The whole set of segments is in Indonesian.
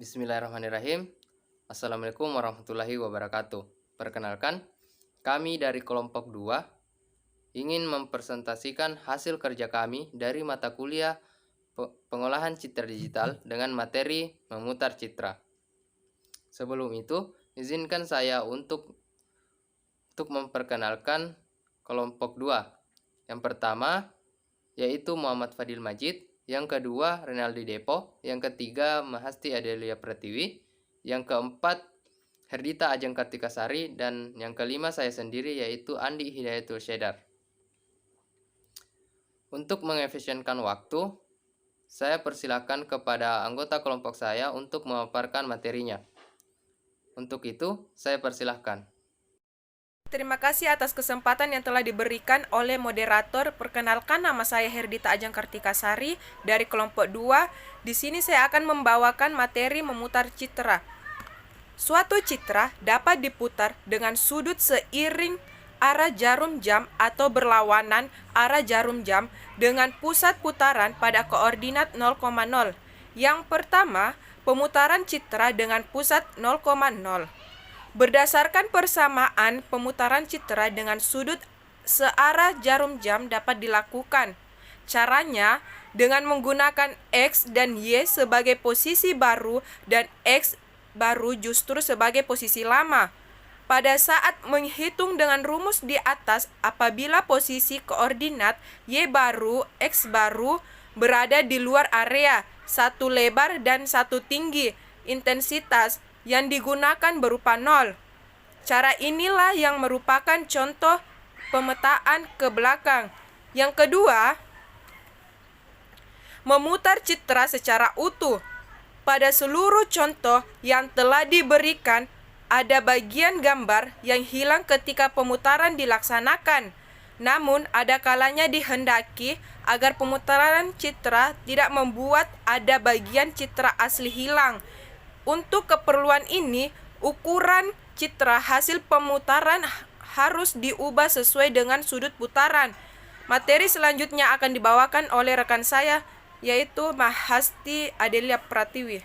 Bismillahirrahmanirrahim. Assalamualaikum warahmatullahi wabarakatuh. Perkenalkan, kami dari kelompok 2 ingin mempresentasikan hasil kerja kami dari mata kuliah pengolahan citra digital dengan materi memutar citra. Sebelum itu, izinkan saya untuk memperkenalkan kelompok 2. Yang pertama yaitu Muhammad Fadil Majid, yang kedua Renaldi Depo, yang ketiga Mahasti Adelia Pratiwi, yang keempat Herdita Ajeng Kartikasari, dan yang kelima saya sendiri yaitu Andi Hidayatul Syedar. Untuk mengefisienkan waktu, saya persilakan kepada anggota kelompok saya untuk memaparkan materinya. Untuk itu, saya persilahkan. Terima kasih atas kesempatan yang telah diberikan oleh moderator. Perkenalkan, nama saya Herdita Ajeng Kartikasari dari kelompok 2. Di sini saya akan membawakan materi memutar citra. Suatu citra dapat diputar dengan sudut seiring arah jarum jam atau berlawanan arah jarum jam dengan pusat putaran pada koordinat 0,0. Yang pertama, pemutaran citra dengan pusat 0,0. Berdasarkan persamaan, pemutaran citra dengan sudut searah jarum jam dapat dilakukan. Caranya dengan menggunakan X dan Y sebagai posisi baru dan X baru justru sebagai posisi lama. Pada saat menghitung dengan rumus di atas, apabila posisi koordinat Y baru, X baru berada di luar area, satu lebar dan satu tinggi, intensitas yang digunakan berupa 0. Cara inilah yang merupakan contoh pemetaan ke belakang. Yang kedua, memutar citra secara utuh. Pada seluruh contoh yang telah diberikan, ada bagian gambar yang hilang ketika pemutaran dilaksanakan. Namun, ada kalanya dihendaki agar pemutaran citra tidak membuat ada bagian citra asli hilang. Untuk keperluan ini, ukuran citra hasil pemutaran harus diubah sesuai dengan sudut putaran. Materi selanjutnya akan dibawakan oleh rekan saya, yaitu Mahasti Adelia Pratiwi.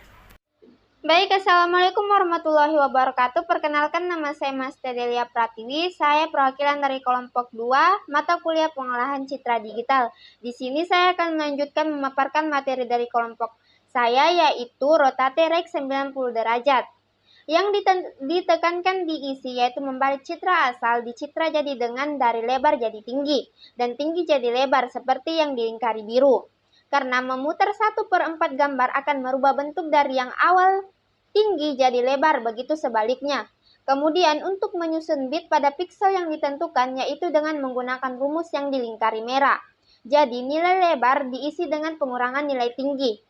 Baik, Assalamualaikum warahmatullahi wabarakatuh. Perkenalkan, nama saya Mahasti Adelia Pratiwi. Saya perwakilan dari kelompok 2, mata kuliah pengolahan citra digital. Di sini saya akan melanjutkan memaparkan materi dari kelompok saya, yaitu rotate rek 90 derajat. Yang ditekankan diisi yaitu membalik citra asal di citra jadi dengan dari lebar jadi tinggi dan tinggi jadi lebar seperti yang dilingkari biru. Karena memutar 1/4 gambar akan merubah bentuk dari yang awal tinggi jadi lebar, begitu sebaliknya. Kemudian untuk menyusun bit pada piksel yang ditentukan yaitu dengan menggunakan rumus yang dilingkari merah. Jadi nilai lebar diisi dengan pengurangan nilai tinggi.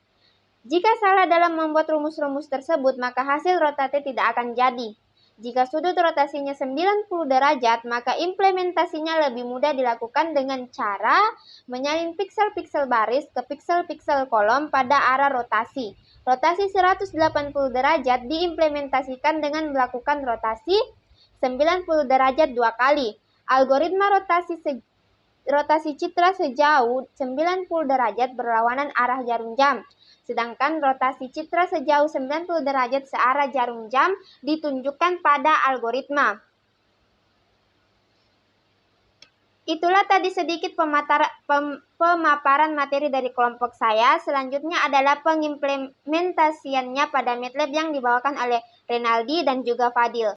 Jika salah dalam membuat rumus-rumus tersebut, maka hasil rotate tidak akan jadi. Jika sudut rotasinya 90 derajat, maka implementasinya lebih mudah dilakukan dengan cara menyalin piksel-piksel baris ke piksel-piksel kolom pada arah rotasi. Rotasi 180 derajat diimplementasikan dengan melakukan rotasi 90 derajat 2 kali. Algoritma rotasi citra sejauh 90 derajat berlawanan arah jarum jam. Sedangkan rotasi citra sejauh 90 derajat searah jarum jam ditunjukkan pada algoritma. Itulah tadi sedikit pemaparan materi dari kelompok saya. Selanjutnya adalah pengimplementasiannya pada MATLAB yang dibawakan oleh Renaldi dan juga Fadil.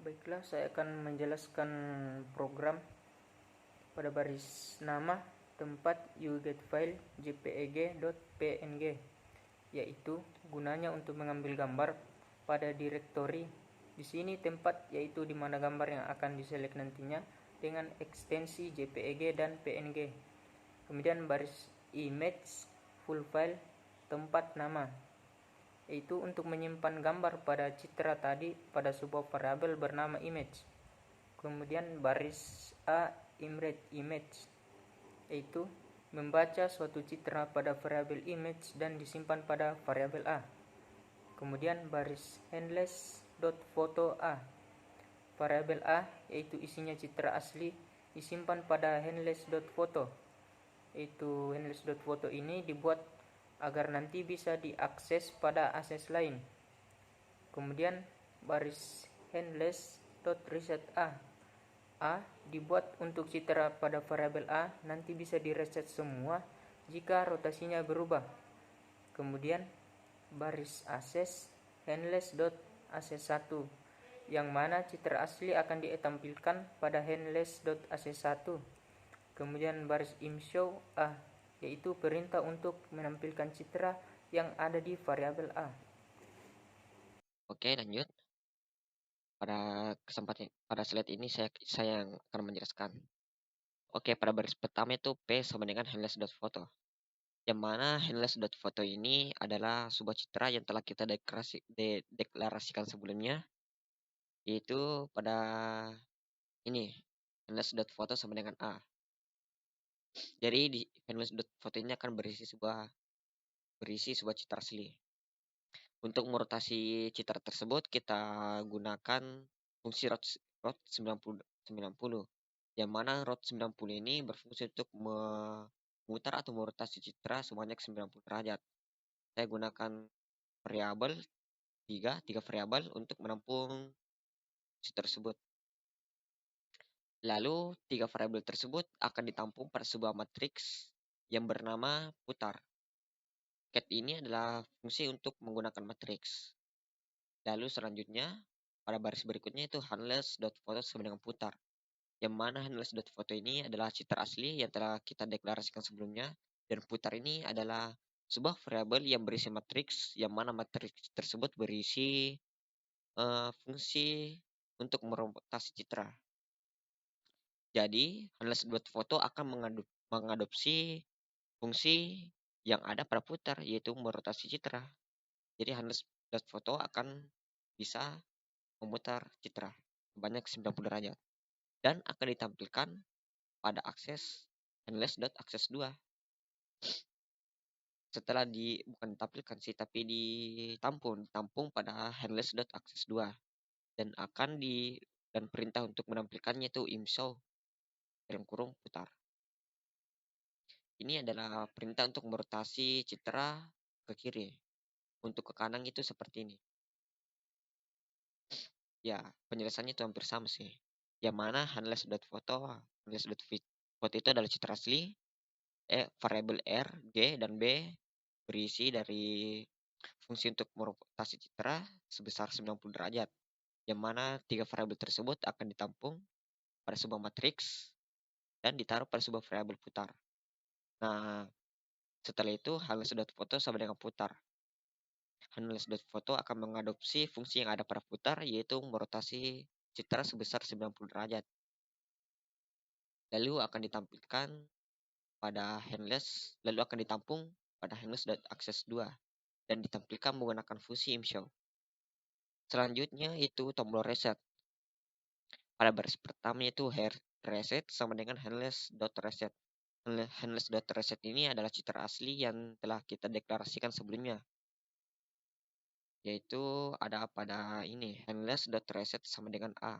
Baiklah, saya akan menjelaskan program pada baris nama tempat ugetFile jpeg.png, yaitu gunanya untuk mengambil gambar pada direktori. Di sini tempat yaitu di mana gambar yang akan diselect nantinya dengan ekstensi jpeg dan png. Kemudian baris image full file tempat nama, yaitu untuk menyimpan gambar pada citra tadi pada sebuah variabel bernama image. Kemudian baris A image, yaitu membaca suatu citra pada variabel image dan disimpan pada variabel A. Kemudian baris handless.photo A, variabel A yaitu isinya citra asli disimpan pada handless.photo, yaitu handless.photo ini dibuat agar nanti bisa diakses pada akses lain. Kemudian baris handless.reset A dibuat untuk citra pada variabel A nanti bisa direset semua jika rotasinya berubah. Kemudian baris access handless.access1 yang mana citra asli akan ditampilkan pada handless.access1. Kemudian baris imshow A yaitu perintah untuk menampilkan citra yang ada di variabel A. Oke, lanjut. Pada slide ini saya yang akan menjelaskan. Oke, pada baris pertama itu P sama dengan handless.photo. Yang mana handless.photo ini adalah sebuah citra yang telah kita deklarasikan sebelumnya, yaitu pada ini handless.photo sama dengan A. Jadi di handless.photo ini akan berisi sebuah citra asli. Untuk merotasi citra tersebut kita gunakan fungsi rot 90, yang mana rot 90 ini berfungsi untuk memutar atau merotasi citra sebanyak 90 derajat. Saya gunakan variabel 3 variabel untuk menampung citra tersebut. Lalu 3 variabel tersebut akan ditampung pada sebuah matriks yang bernama putar. Cat ini adalah fungsi untuk menggunakan matriks. Lalu selanjutnya pada baris berikutnya itu handless.photo sama dengan putar. Yang mana handless.photo ini adalah citra asli yang telah kita deklarasikan sebelumnya, dan putar ini adalah sebuah variabel yang berisi matriks, yang mana matriks tersebut berisi fungsi untuk merotasi citra. Jadi handless.photo akan mengadopsi fungsi yang ada pada putar, yaitu merotasi citra. Jadi handless.photo akan bisa memutar citra sebanyak 90 derajat dan akan ditampilkan pada akses handless.access2. Setelah bukan ditampilkan sih, tapi ditampung pada handless.access2 dan dan perintah untuk menampilkannya itu imshow dalam kurung putar. Ini adalah perintah untuk merotasi citra ke kiri. Untuk ke kanan itu seperti ini. Ya, penjelasannya itu hampir sama sih. Yang mana handless.photo itu adalah citra asli, variabel R, G, dan B berisi dari fungsi untuk merotasi citra sebesar 90 derajat. Yang mana 3 variabel tersebut akan ditampung pada sebuah matriks dan ditaruh pada sebuah variabel putar. Nah, setelah itu handless.photo sama dengan putar. Handless.photo akan mengadopsi fungsi yang ada pada putar, yaitu merotasi citra sebesar 90 derajat. Lalu akan ditampilkan pada lalu akan ditampung pada handless.access2 dan ditampilkan menggunakan fungsi imshow. Selanjutnya itu tombol reset. Pada baris pertama itu reset sama dengan handless.reset. Handless.reset ini adalah citra asli yang telah kita deklarasikan sebelumnya, yaitu ada pada ini handless.reset sama dengan A.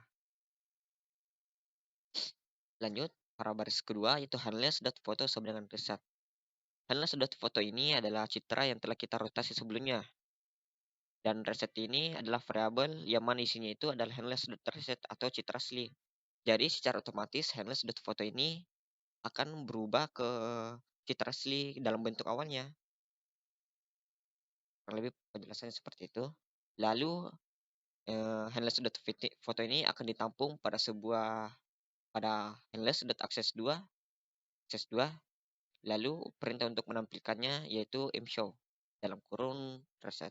Lanjut, pada baris kedua itu handless.photo sama dengan reset. Handless.photo ini adalah citra yang telah kita rotasi sebelumnya. Dan reset ini adalah variabel yang mana isinya itu adalah handless.reset atau citra asli. Jadi secara otomatis handless.photo ini akan berubah ke citra asli dalam bentuk awalnya. Kurang lebih penjelasannya seperti itu. Lalu handless.photo ini akan ditampung pada handless.access2, lalu perintah untuk menampilkannya yaitu imshow dalam kurung reset.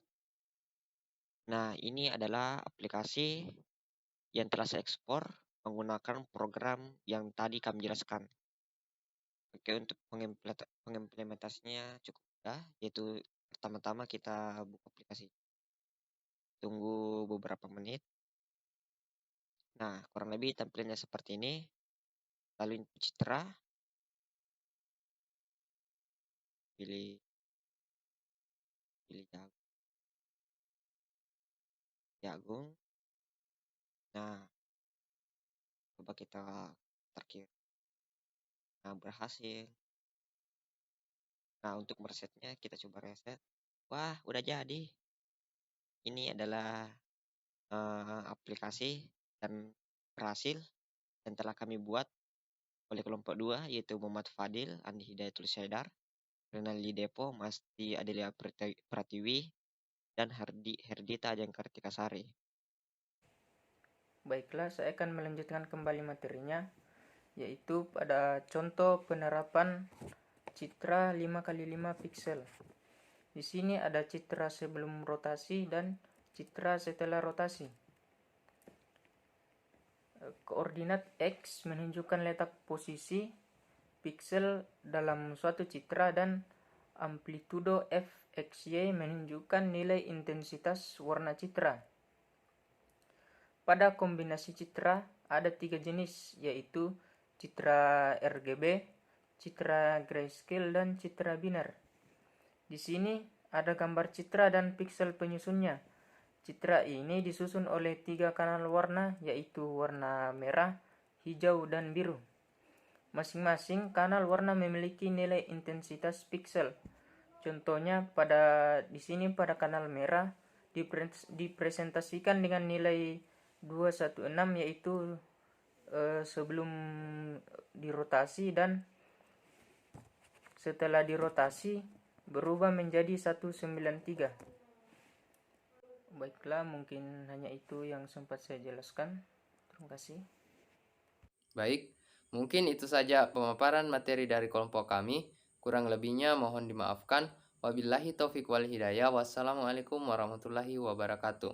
Nah, ini adalah aplikasi yang telah saya ekspor menggunakan program yang tadi kami jelaskan. Oke, untuk pengimplementasinya cukup mudah, yaitu pertama-tama kita buka aplikasi. Tunggu beberapa menit. Nah, kurang lebih tampilannya seperti ini. Lalu input citra. Pilih jagung. Nah, coba kita terkir. Nah, berhasil. Nah, untuk meresetnya kita coba reset. Wah, udah jadi. Ini adalah aplikasi dan berhasil yang telah kami buat oleh kelompok 2, yaitu Muhammad Fadil, Andi Hidayatul Syedar, Renaldi Depo, Masti Adelia Pratiwi, dan Herdita Ajeng Kartika Sari. Baiklah, saya akan melanjutkan kembali materinya, yaitu pada contoh penerapan citra 5x5 pixel. Di sini ada citra sebelum rotasi dan citra setelah rotasi. Koordinat X menunjukkan letak posisi pixel dalam suatu citra dan amplitudo Fxy menunjukkan nilai intensitas warna citra. Pada kombinasi citra ada 3 jenis, yaitu citra RGB, citra grayscale, dan citra biner. Di sini ada gambar citra dan pixel penyusunnya. Citra ini disusun oleh 3 kanal warna, yaitu warna merah, hijau, dan biru. Masing-masing kanal warna memiliki nilai intensitas pixel. Contohnya di sini pada kanal merah dipresentasikan dengan nilai 216, yaitu sebelum dirotasi, dan setelah dirotasi berubah menjadi 193. Baiklah, mungkin hanya itu yang sempat saya jelaskan. Terima kasih. Baik, mungkin itu saja pemaparan materi dari kelompok kami. Kurang lebihnya mohon dimaafkan. Wabillahi taufiq wal hidayah. Wassalamualaikum warahmatullahi wabarakatuh.